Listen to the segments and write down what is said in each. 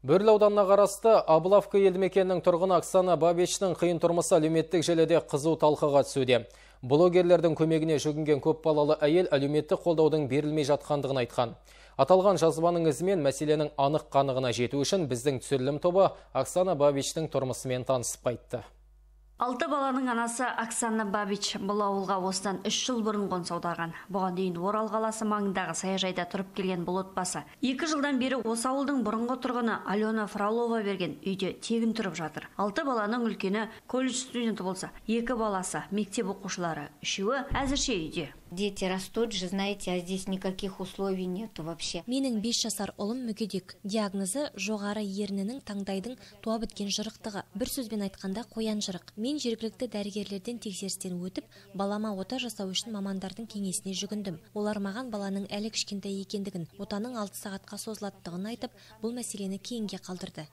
Бөрлі ауданына қарасты Абылавка елді мекенінің тұрғыны Оксана Бабичтің қиын тұрмысы әлеуметтік желіде қызу талқыға түсуде. Блогерлердің көмегіне жүгінген көп балалы әйел әлеуметтік қолдаудың берілмей жатқандығын айтқан. Аталған жазбаның ізімен мәселенің анық қанығына жету үшін біздің түсірілім тобы Оксана Бабичтің тұрмысымен танысып қайтты. 6 баланың анасы Оксана Бабич бұл ауылға осыдан 3 жыл бұрын қоныс аударған. Бұған дейін Орал қаласы маңындағы саяжайда тұрып келген бұл отбасы 2 жылдан бері осы ауылдың бұрынғы тұрғыны Алена Фролова берген үйде тегін тұрып жатыр. 6 баланың үлкені колледж студенті болса, 2 баласы мектеп оқушылары, 3-і әзірше үйде. Дети растут же, знаете, а здесь никаких условий нету вообще. Менің 5 жасар ұлым мүгедек. Диагнозы жоғары ернінің таңдайдың туа біткен жырықтығы. Бір сөзбен айтқанда қоян жырық. Мен жергілікті дәрігерлерден тексерістен өтіп, балама ота жасау үшін мамандардың кеңесіне жүгіндім. Олар маған баланың әлі кішкентай екендігін, отаның 6 сағатқа созылатындығын айтып, бұл мәселені кейінге қалдырды.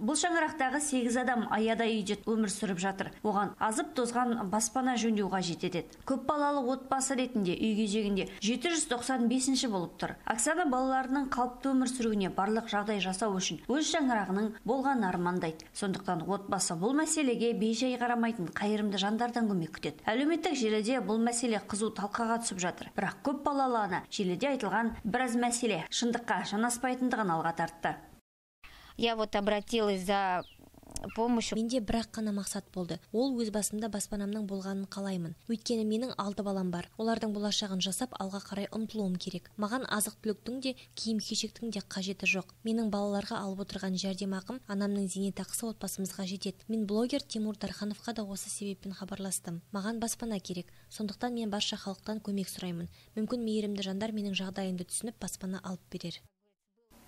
Бұл шаңырақтағы 8 адам аяда үйде өмір сүріп жатыр. Оған азып тозған баспана жөндеу қажет етеді. Көп балалы отбасы ретінде үй кезегінде 795-ші болып тұр. Оксана балаларының қалыпты өмір сүруіне барлық жағдай жасау үшін өз шаңырағының болған армандайды. Сондықтан отбасы бұл мәселеге бейжай қарамайтын қайырымды жандардан көмек күтеді. Әлеуметтік желіде бұл мәселе қызу талқыға түсіп жатыр. Бірақ көп балалы ана желіде айтылған біраз мәселе шындыққа жанаспайтындығын алға тартты. Я вот обратилась за помощью. Менде бірақ қана мақсат болды. Ол өз басымда баспанамның болғанын қалаймын. Өйткені менің 6 балам бар. Олардың болашағын жасап, алға қарай ұмтылуым керек. Маған азық-түліктің де, киім-кешектің де қажеті жоқ. Менің балаларға алып отырған жәрдемақым, анамның зейнетақысы отбасымызға жетеді. Мен блогер Тимур Дархановқа да осы себеппен хабарластым. Маған баспана керек. Сондықтан мен барша халықтан көмек сұраймын. Мүмкін мейірімді жандар менің жағдайымды түсініп, баспана алып берер.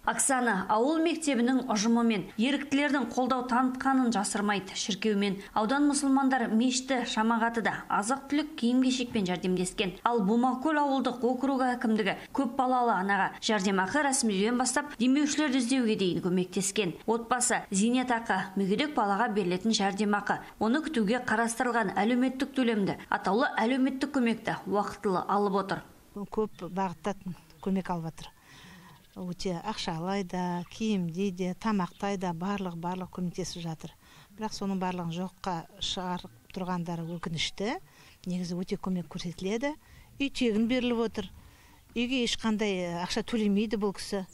Оксана ауыл мектебінің ұжымымен еріктілердің қолдау танытқанын жасырмайды. Шіркеумен аудан мұсылмандар мешіті жамағаты да азық-түлік киім-кешекпен жәрдемдескен. Ал Бумакөл ауылдық округі әкімдігі көп балалы анаға жәрдемақы рәсімдеуден бастап демеушілерді іздеуге дейін көмектескен. Отбасы зейнетақы, мүгедек балаға берілетін жәрдемақы, оны күтуге қарастырылған әлеуметтік төлемді, атаулы әлеуметтік көмекті уақытылы алып отыр. Көп бағыттан көмек алып отыр. Өте ақшалай да, киімде де, тамақтай да барлық көмектесіп жатыр. Бірақ соның барлығын жоққа шығарып тұрғандары өкінішті. Негізі өте көмек көрсетіледі. Үй тегін беріліп отыр. Үйге ешқандай ақша төлемейді бұл кісі.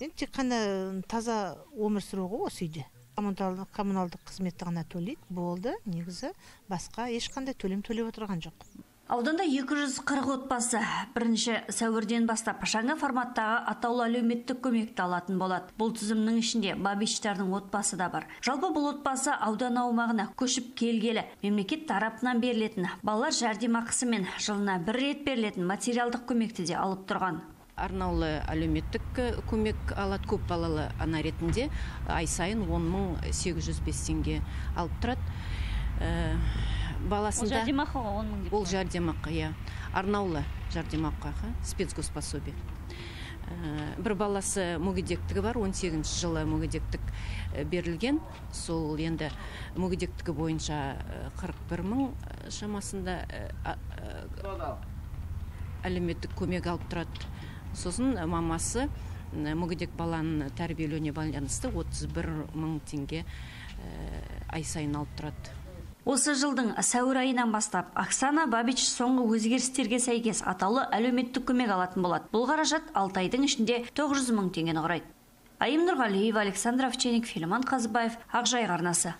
Тек қана таза өмір сүруге осы үйде. Коммуналдық қызметті ғана төлейді, болды. Негізі басқа ешқандай төлем төлеп отырған жоқ. Ауданда 240 отбасы 1 сәуірден бастап жаңа форматтағы атаулы әлеуметтік көмекті алатын болады. Бұл тізімнің ішінде Бабичтардың отбасы да бар. Жалпы бұл отбасы аудан аумағына көшіп келгелі мемлекет тарапынан берілетін балалар жәрдемақысы мен жылына 1 рет берілетін материалдық көмекті де алып тұрған. Арнаулы әлеуметтік көмек алады көп балалы ана ретінде ай сайын 10.805 теңге алып тұрады. Баласында ол жәрдемақы, арнаулы жәрдемақы, спецгоспособие. Бір баласы мүгедектігі бар, 18 жылы мүгедектік берілген. Сол енді мүгедектігі бойынша 41.000 шамасында әлеуметтік көмек алып тұрады. Сосын мамасы мүгедек баланы тәрбиелеуіне байланысты 31.000 теңге ай сайын алып тұрады. Осы жылдың сәуір айынан бастап Оксана Бабич соңғы өзгерістерге сәйкес атаулы әлеуметтік көмек алатын болады. Бұл қаражат 6 айдың ішінде 900.000 теңгені құрайды. Айым Нұрғалиева, Александр Овчинник, Филимон Қазыбаев, Ақжайық арнасы.